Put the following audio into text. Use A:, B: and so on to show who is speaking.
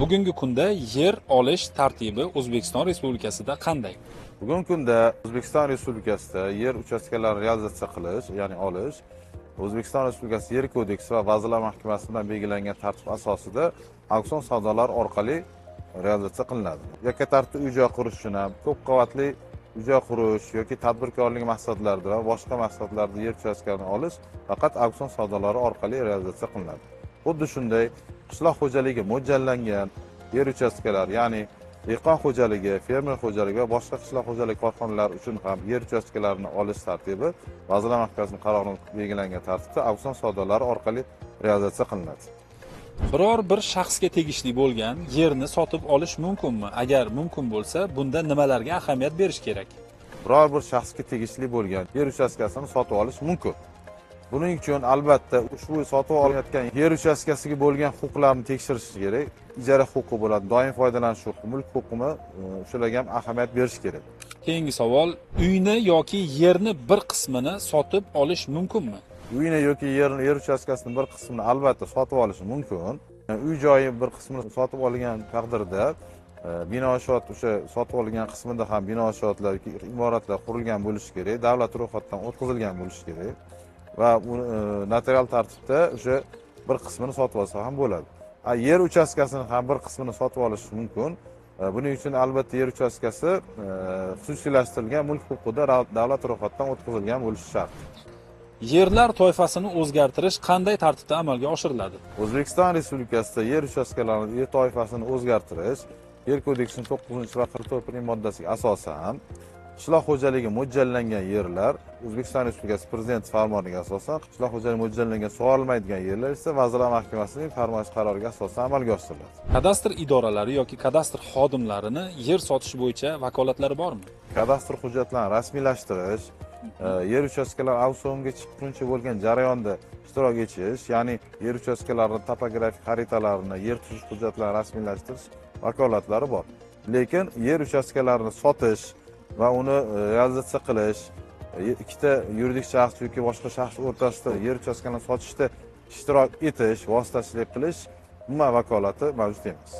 A: Bugungi kunda yer olish tartibi O'zbekiston Respublikasida qanday?
B: Bugungi kunda O'zbekiston Respublikasida yer uchastkalarini realizatsiya qilish, ya'ni olish, O'zbekiston Respublikasi Yer kodeksi va Vazirlar Mahkamasidan belgilangan tartib asosida auksion savdolar orqali realizatsiya qilinadi. Yakka tartibda uy-joy qurish uchun ham, ko'p qavatli uy-joy qurish yoki tadbirkorlik maqsadlarida va boshqa maqsadlarda yer uchastkalarini olish faqat auksion savdolari orqali realizatsiya qilinadi. Xuddi shunday qishloq xo'jaligi mo'ljallangan yer uchastkalari, ya'ni dehqon xo'jaligi, fermer xo'jaligi va boshqa qishloq xo'jalik korxonalari uchun ham yer uchastkalarini olish tartibi Vazirlar Mahkamasining qarorida belgilangan tartibda auksion savdolari orqali realizatsiya qilinadi.
A: Biror bir shaxsga tegishli bo'lgan yerni sotib olish mumkinmi? Agar mumkin bo'lsa, bunda nimalarga ahamiyat berish kerak?
B: Biror bir shaxsga tegishli bo'lgan yer uchastkasini sotib olish mumkin. Buning uchun albatta ushbu sotib olayotgan yer uchastkasiga bo'lgan huquqlarni tekshirish kerak. Ijara huquqi bo'ladi, doim foydalanish huquqi, mulk huquqini shularga ham ahamiyat berish kerak.
A: Keyingi savol, uyni yoki yerni bir qismini sotib olish mumkinmi?
B: Uyni yoki yer uchastkasining bir qismini albatta sotib olish mumkin. Uy joyi bir qismini sotib olgan taqdirda bino inshoot o'sha sotib olgan qismida ham bino inshootlar yoki imoratlar qurilgan bo'lishi kerak, davlat ro'yxatidan o'tkazilgan bo'lishi kerak va notarial tartibda o'sha bir qismini sotib olsa ham bo'ladi. Yer uchastkasini ham bir qismini sotib olish mumkin. Buning uchun albatta yer uchastkasi xususiylashtirilgan mulk huquqida davlat ro'yxatidan o'tkazilgan bo'lishi shart.
A: Yerlar toifasini o'zgartirish qanday tartibda amalga oshiriladi?
B: O'zbekiston Respublikasida yer uchastkalarini yer toifasini o'zgartirish Yer kodeksining 9 va 44 moddasiga asosan qishloq xo'jaligi mo'ljallangan yerlar O'zbekiston Respublikasi Prezident farmoniga asosan, qishloq xo'jaligi mo'ljallangan sug'orilmaydigan yerlar esa Vazirlar Mahkamasining farmoyish qaroriga asosan amalga oshiriladi.
A: Kadastr idoralari yoki kadastr xodimlarini yer sotish bo'yicha vakolatlari bormi?
B: Kadastr hujjatlarini rasmiylashtirish, yer uchastkalari auksionga chiqquncha bo'lgan jarayonda ishtirok etish, ya'ni yer uchastkalarining topografik xaritalarini, yer tuzish hujjatlarini rasmiylashtirish vakolatlari bor. Lekin yer uchastkalarini sotish va uni realizatsiya qilish, ikkita yuridik shaxs yoki boshqa shaxs o'rtasida yer uchastkalarini sotishda ishtirok etish, vositachilik qilish umuman vakolati mavjud emas.